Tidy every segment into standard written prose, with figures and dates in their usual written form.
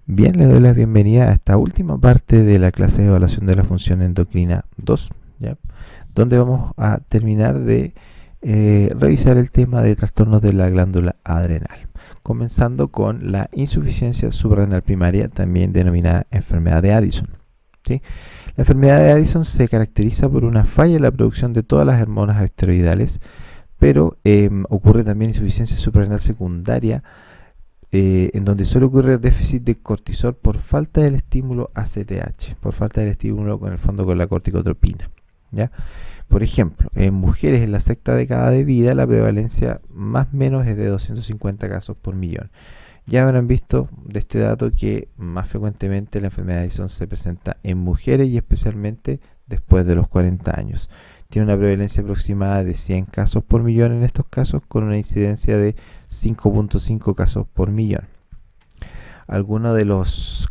Bien, le doy la bienvenida a esta última parte de la clase de evaluación de la función endocrina 2, ¿ya? Donde vamos a terminar de revisar el tema de trastornos de la glándula adrenal, comenzando con la insuficiencia suprarrenal primaria, también denominada enfermedad de Addison, ¿sí? La enfermedad de Addison se caracteriza por una falla en la producción de todas las hormonas esteroidales, pero ocurre también insuficiencia suprarrenal secundaria, en donde solo ocurre déficit de cortisol por falta del estímulo ACTH, por falta del estímulo con el fondo con la corticotropina, ¿ya? Por ejemplo, en mujeres en la sexta década de vida la prevalencia más o menos es de 250 casos por millón. Ya habrán visto de este dato que más frecuentemente la enfermedad de Addison se presenta en mujeres y especialmente después de los 40 años. Tiene una prevalencia aproximada de 100 casos por millón en estos casos, con una incidencia de 5.5 casos por millón. Algunas de las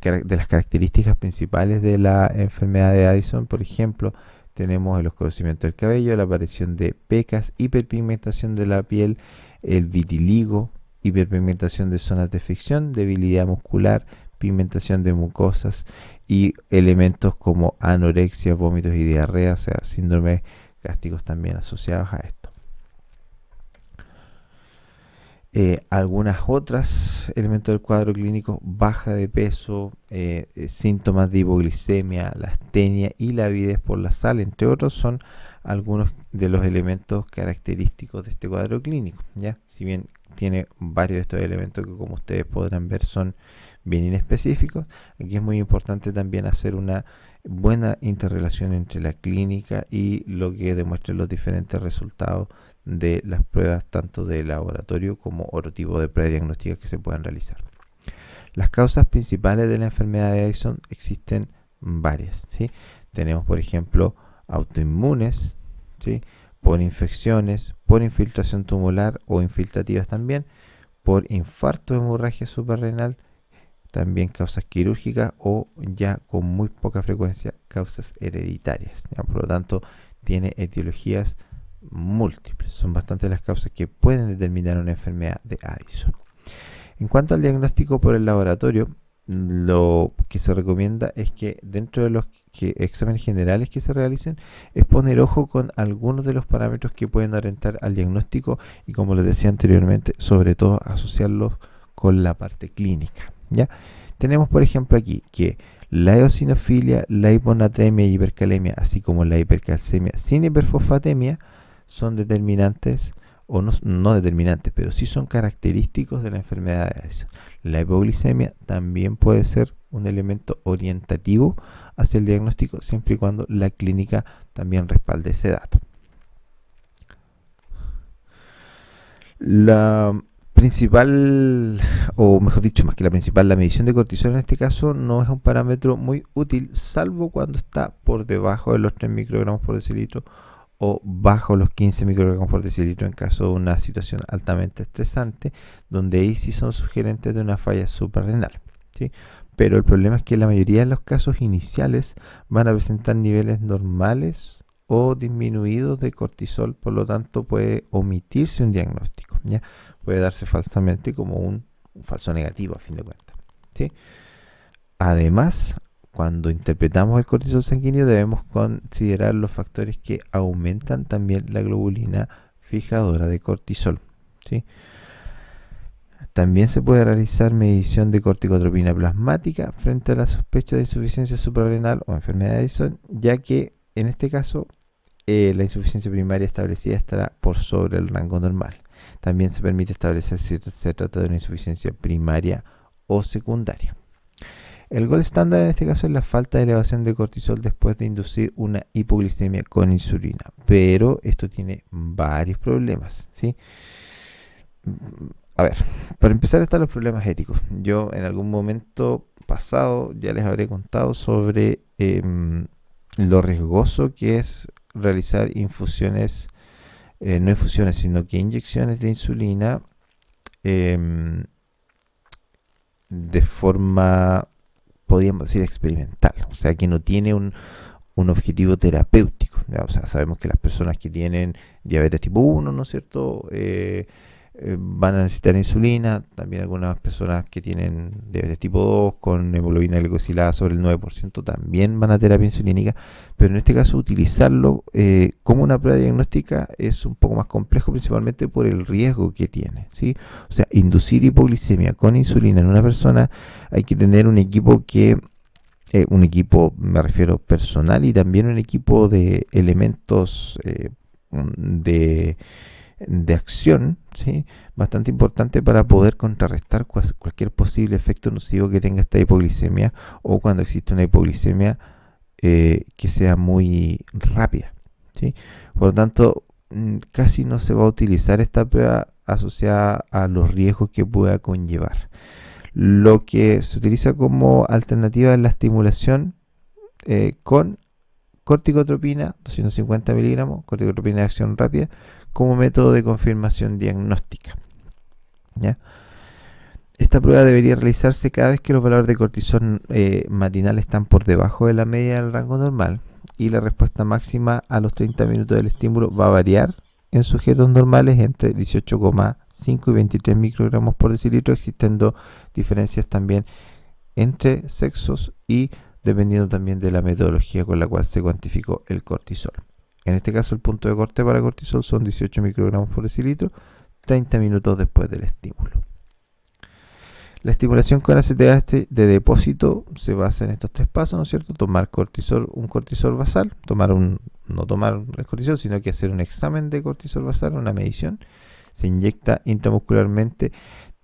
características principales de la enfermedad de Addison, por ejemplo, tenemos el oscurecimiento del cabello, la aparición de pecas, hiperpigmentación de la piel, el vitiligo, hiperpigmentación de zonas de fricción, debilidad muscular, pigmentación de mucosas y elementos como anorexia, vómitos y diarrea, o sea, síndromes gástricos también asociados a esto. Algunas otras elementos del cuadro clínico: baja de peso, síntomas de hipoglicemia, la astenia y la avidez por la sal, entre otros, son algunos de los elementos característicos de este cuadro clínico, ¿ya? Si bien tiene varios de estos elementos que, como ustedes podrán ver, son bien inespecíficos, aquí es muy importante también hacer una buena interrelación entre la clínica y lo que demuestren los diferentes resultados de las pruebas tanto de laboratorio como otro tipo de pruebas diagnósticas que se puedan realizar. Las causas principales de la enfermedad de Addison existen varias, ¿sí? Tenemos, por ejemplo, autoinmunes, ¿sí?, por infecciones, por infiltración tumoral o infiltrativas también, por infarto de hemorragia suprarrenal, también causas quirúrgicas o, ya con muy poca frecuencia, causas hereditarias, ¿ya? Por lo tanto, tiene etiologías múltiples. Son bastantes las causas que pueden determinar una enfermedad de Addison. En cuanto al diagnóstico por el laboratorio, lo que se recomienda es que dentro de los exámenes generales que se realicen, es poner ojo con algunos de los parámetros que pueden orientar al diagnóstico y, como les decía anteriormente, sobre todo asociarlos con la parte clínica, ¿ya? Tenemos, por ejemplo, aquí que la eosinofilia, la hiponatremia y hipercalemia, así como la hipercalcemia sin hiperfosfatemia, son determinantes, o no determinantes, pero sí son característicos de la enfermedad de Addison. La hipoglicemia también puede ser un elemento orientativo hacia el diagnóstico, siempre y cuando la clínica también respalde ese dato. La principal, o mejor dicho, más que la principal, la medición de cortisol en este caso no es un parámetro muy útil, salvo cuando está por debajo de los 3 microgramos por decilitro o bajo los 15 microgramos por decilitro en caso de una situación altamente estresante, donde ahí sí son sugerentes de una falla suprarrenal, ¿sí? Pero el problema es que la mayoría de los casos iniciales van a presentar niveles normales o disminuidos de cortisol, por lo tanto puede omitirse un diagnóstico, ¿ya? Puede darse falsamente como un falso negativo a fin de cuentas, ¿sí? Además, cuando interpretamos el cortisol sanguíneo debemos considerar los factores que aumentan también la globulina fijadora de cortisol, ¿sí? También se puede realizar medición de corticotropina plasmática frente a la sospecha de insuficiencia suprarrenal o enfermedad de Addison, ya que en este caso la insuficiencia primaria establecida estará por sobre el rango normal. También se permite establecer si se trata de una insuficiencia primaria o secundaria. El gold estándar en este caso es la falta de elevación de cortisol después de inducir una hipoglicemia con insulina, pero esto tiene varios problemas, ¿sí? A ver, para empezar están los problemas éticos. Yo en algún momento pasado ya les habré contado sobre lo riesgoso que es realizar infusiones, no infusiones, sino que inyecciones de insulina de forma, podríamos decir, experimental, o sea, que no tiene un objetivo terapéutico, ¿ya? O sea, sabemos que las personas que tienen diabetes tipo 1, ¿no es cierto?, van a necesitar insulina. También algunas personas que tienen diabetes tipo 2 con hemoglobina glicosilada sobre el 9% también van a terapia insulínica, pero en este caso utilizarlo como una prueba diagnóstica es un poco más complejo, principalmente por el riesgo que tiene, ¿sí? O sea, inducir hipoglicemia con insulina en una persona, hay que tener un equipo un equipo, me refiero personal, y también un equipo de elementos de acción, ¿sí? Bastante importante para poder contrarrestar cualquier posible efecto nocivo que tenga esta hipoglicemia, o cuando existe una hipoglicemia que sea muy rápida, ¿sí? Por lo tanto, casi no se va a utilizar esta prueba asociada a los riesgos que pueda conllevar. Lo que se utiliza como alternativa es la estimulación con corticotropina, 250 miligramos, corticotropina de acción rápida, como método de confirmación diagnóstica, ¿ya? Esta prueba debería realizarse cada vez que los valores de cortisol matinal están por debajo de la media del rango normal, y la respuesta máxima a los 30 minutos del estímulo va a variar en sujetos normales entre 18,5 y 23 microgramos por decilitro, existiendo diferencias también entre sexos y dependiendo también de la metodología con la cual se cuantificó el cortisol. En este caso, el punto de corte para cortisol son 18 microgramos por decilitro, 30 minutos después del estímulo. La estimulación con ACTH de depósito se basa en estos tres pasos, ¿no es cierto? Tomar cortisol, un cortisol basal, no tomar el cortisol, sino que hacer un examen de cortisol basal, una medición. Se inyecta intramuscularmente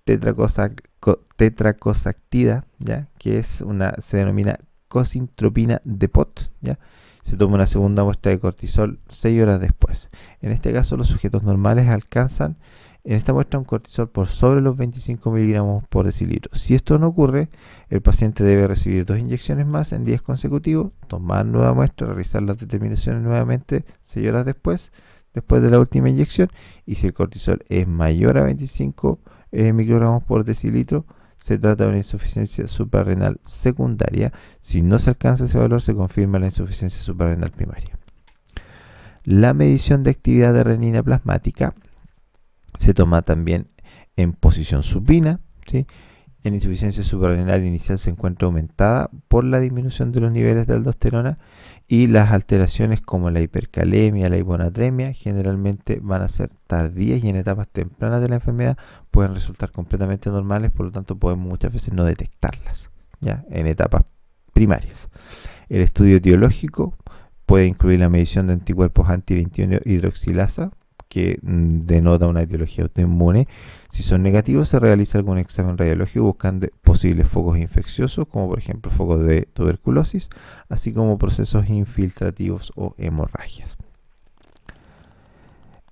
tetracosactida, ¿ya? Que se denomina cosintropina depot, ¿ya? Se toma una segunda muestra de cortisol 6 horas después. En este caso, los sujetos normales alcanzan en esta muestra un cortisol por sobre los 25 miligramos por decilitro. Si esto no ocurre, el paciente debe recibir 2 inyecciones más en días consecutivos, tomar nueva muestra, realizar las determinaciones nuevamente 6 horas después de la última inyección, y si el cortisol es mayor a 25 microgramos por decilitro, se trata de una insuficiencia suprarrenal secundaria. Si no se alcanza ese valor, se confirma la insuficiencia suprarrenal primaria. La medición de actividad de renina plasmática se toma también en posición supina, ¿sí? En insuficiencia suprarrenal inicial se encuentra aumentada por la disminución de los niveles de aldosterona, y las alteraciones como la hipercalemia, la hiponatremia generalmente van a ser tardías y en etapas tempranas de la enfermedad pueden resultar completamente normales, por lo tanto podemos muchas veces no detectarlas, ¿ya? En etapas primarias. El estudio etiológico puede incluir la medición de anticuerpos anti-21 hidroxilasa, que denota una etiología autoinmune. Si son negativos, se realiza algún examen radiológico buscando posibles focos infecciosos, como por ejemplo focos de tuberculosis, así como procesos infiltrativos o hemorragias.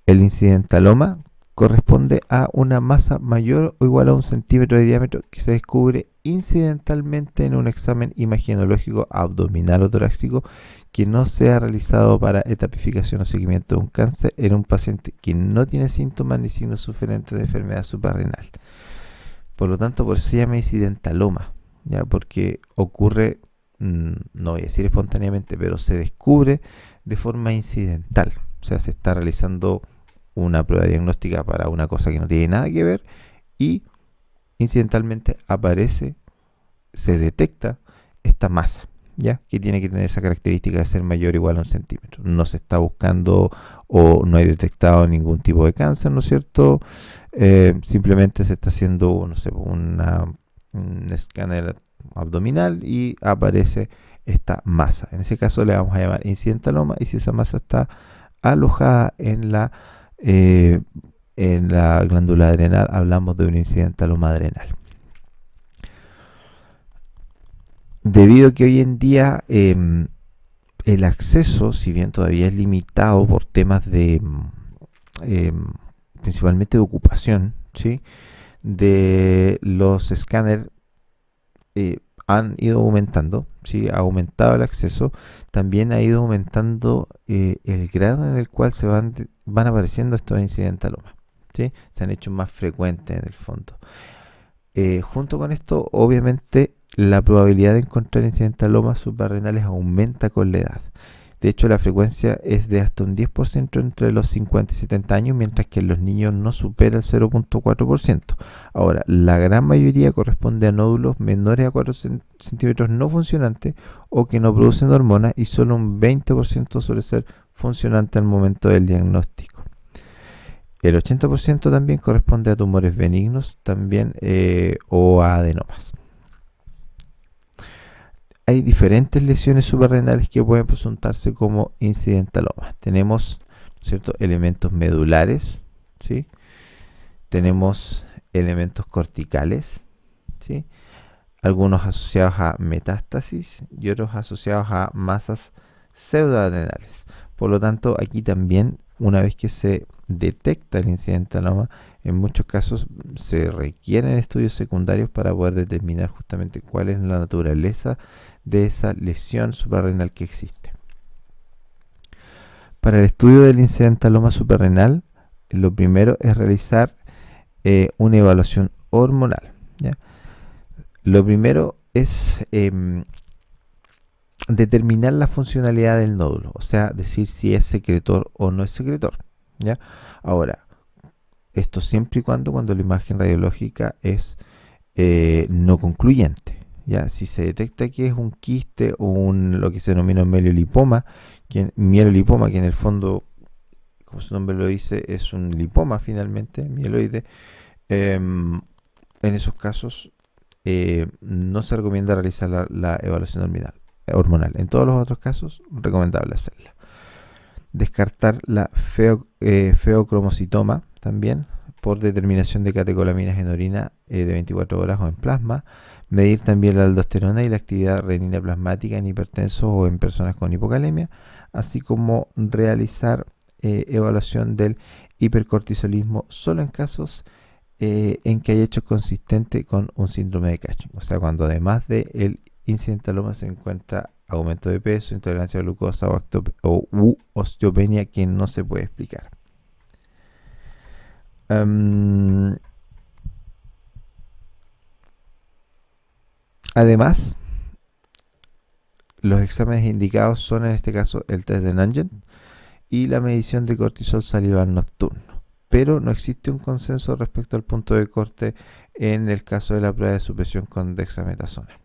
El incidentaloma corresponde a una masa mayor o igual a 1 centímetro de diámetro que se descubre incidentalmente en un examen imagenológico abdominal o torácico que no sea realizado para etapificación o seguimiento de un cáncer en un paciente que no tiene síntomas ni signos sugerentes de enfermedad suprarrenal. Por lo tanto, por eso se llama incidentaloma, ¿ya? Porque ocurre, no voy a decir espontáneamente, pero se descubre de forma incidental. O sea, se está realizando una prueba diagnóstica para una cosa que no tiene nada que ver, y incidentalmente se detecta esta masa, ¿ya? Que tiene que tener esa característica de ser mayor o igual a 1 centímetro. No se está buscando o no hay detectado ningún tipo de cáncer, ¿no es cierto? Simplemente se está haciendo, no sé, un escáner abdominal y aparece esta masa. En ese caso le vamos a llamar incidentaloma, y si esa masa está alojada en la glándula adrenal, hablamos de un incidentaloma adrenal. Debido a que hoy en día el acceso, si bien todavía es limitado por temas de principalmente de ocupación, ¿sí? De los escáneres han ido aumentando, ¿sí? Ha aumentado el acceso, también ha ido aumentando el grado en el cual se van apareciendo estos incidentalomas, ¿sí? Se han hecho más frecuentes en el fondo. Junto con esto, obviamente, la probabilidad de encontrar incidentalomas suprarrenales aumenta con la edad. De hecho, la frecuencia es de hasta un 10% entre los 50 y 70 años, mientras que en los niños no supera el 0,4%. Ahora, la gran mayoría corresponde a nódulos menores a 4 centímetros no funcionantes o que no producen hormonas, y solo un 20% suele ser funcionante al momento del diagnóstico. El 80% también corresponde a tumores benignos también o a adenomas. Hay diferentes lesiones suprarrenales que pueden presentarse como incidentalomas. Tenemos, ¿cierto?, elementos medulares, ¿sí? Tenemos elementos corticales, ¿sí? Algunos asociados a metástasis y otros asociados a masas pseudoadrenales. Por lo tanto, aquí también, una vez que se detecta el incidentaloma, en muchos casos se requieren estudios secundarios para poder determinar justamente cuál es la naturaleza de esa lesión suprarrenal que existe. Para el estudio del incidentaloma suprarrenal, lo primero es realizar una evaluación hormonal, ¿ya? Lo primero es determinar la funcionalidad del nódulo, o sea, decir si es secretor o no es secretor, ¿ya? Ahora, esto siempre y cuando la imagen radiológica es no concluyente, ¿ya? Si se detecta que es un quiste o lo que se denomina un mielolipoma, que en el fondo, como su nombre lo dice, es un lipoma finalmente, mieloide, en esos casos no se recomienda realizar la evaluación hormonal. En todos los otros casos, recomendable hacerla. Descartar la feocromocitoma también por determinación de catecolaminas en orina de 24 horas o en plasma. Medir también la aldosterona y la actividad renina plasmática en hipertensos o en personas con hipocalemia, así como realizar evaluación del hipercortisolismo solo en casos en que haya hecho consistente con un síndrome de Cushing, o sea, cuando además del incidentaloma se encuentra aumento de peso, intolerancia a glucosa u osteopenia que no se puede explicar. Además, los exámenes indicados son en este caso el test de Nangen y la medición de cortisol salival nocturno, pero no existe un consenso respecto al punto de corte en el caso de la prueba de supresión con dexametasona.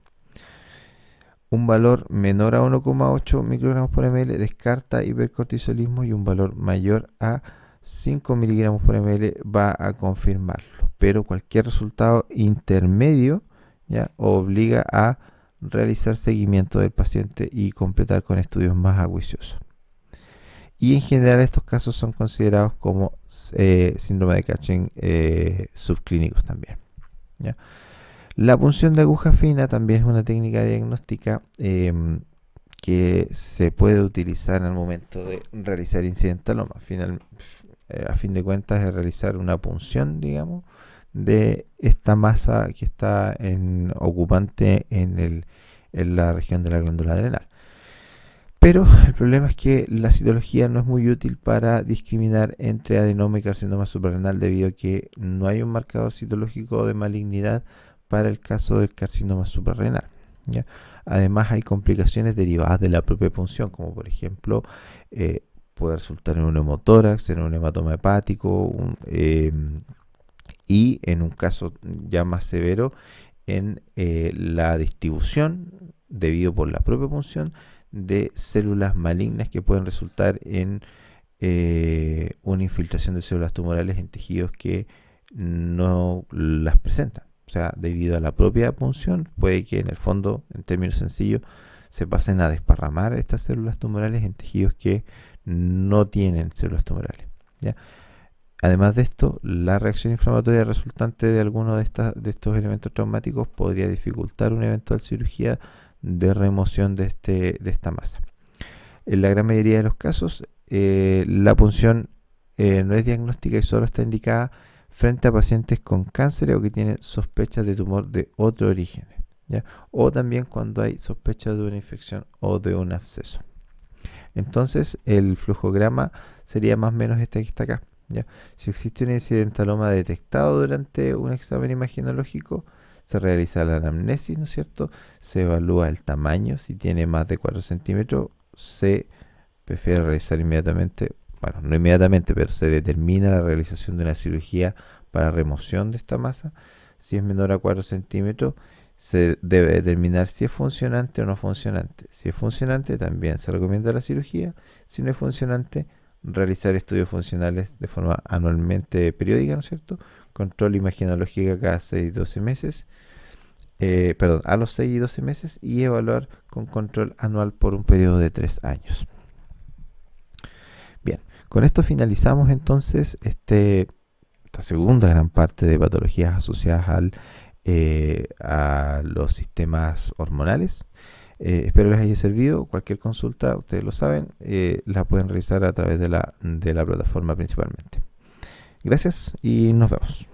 Un valor menor a 1,8 microgramos por ml descarta hipercortisolismo y un valor mayor a 5 miligramos por ml va a confirmarlo, pero cualquier resultado intermedio ya obliga a realizar seguimiento del paciente y completar con estudios más acuiciosos. Y en general estos casos son considerados como síndrome de Cushing subclínicos también, ¿ya? La punción de aguja fina también es una técnica diagnóstica que se puede utilizar al momento de realizar incidentaloma. A fin de cuentas es realizar una punción, digamos, de esta masa que está ocupante en la región de la glándula adrenal. Pero el problema es que la citología no es muy útil para discriminar entre adenoma y carcinoma suprarrenal, debido a que no hay un marcador citológico de malignidad para el caso del carcinoma suprarrenal, ¿ya? Además, hay complicaciones derivadas de la propia punción, como por ejemplo puede resultar en un hemotórax, en un hematoma hepático y en un caso ya más severo en la distribución, debido por la propia punción, de células malignas que pueden resultar en una infiltración de células tumorales en tejidos que no las presentan. O sea, debido a la propia punción, puede que en el fondo, en términos sencillos, se pasen a desparramar estas células tumorales en tejidos que no tienen células tumorales, ¿ya? Además de esto, la reacción inflamatoria resultante de alguno de estos elementos traumáticos podría dificultar una eventual cirugía de remoción de esta masa. En la gran mayoría de los casos, la punción no es diagnóstica y solo está indicada frente a pacientes con cáncer o que tienen sospechas de tumor de otro origen, ¿ya? O también cuando hay sospecha de una infección o de un absceso. Entonces, el flujograma sería más o menos este que está acá, ¿ya? Si existe un incidentaloma detectado durante un examen imagenológico, se realiza la anamnesis, ¿no es cierto? Se evalúa el tamaño, si tiene más de 4 centímetros, se prefiere realizar inmediatamente, bueno, no inmediatamente, pero se determina la realización de una cirugía para remoción de esta masa. Si es menor a 4 centímetros, se debe determinar si es funcionante o no funcionante. Si es funcionante, también se recomienda la cirugía. Si no es funcionante, realizar estudios funcionales de forma anualmente periódica, ¿no es cierto? Control imagenológica cada 6 y 12 meses, perdón, a los 6 y 12 meses, y evaluar con control anual por un periodo de 3 años. Bien, con esto finalizamos entonces esta segunda gran parte de patologías asociadas a los sistemas hormonales. Espero les haya servido. Cualquier consulta, ustedes lo saben, la pueden realizar a través de la plataforma principalmente. Gracias y nos vemos.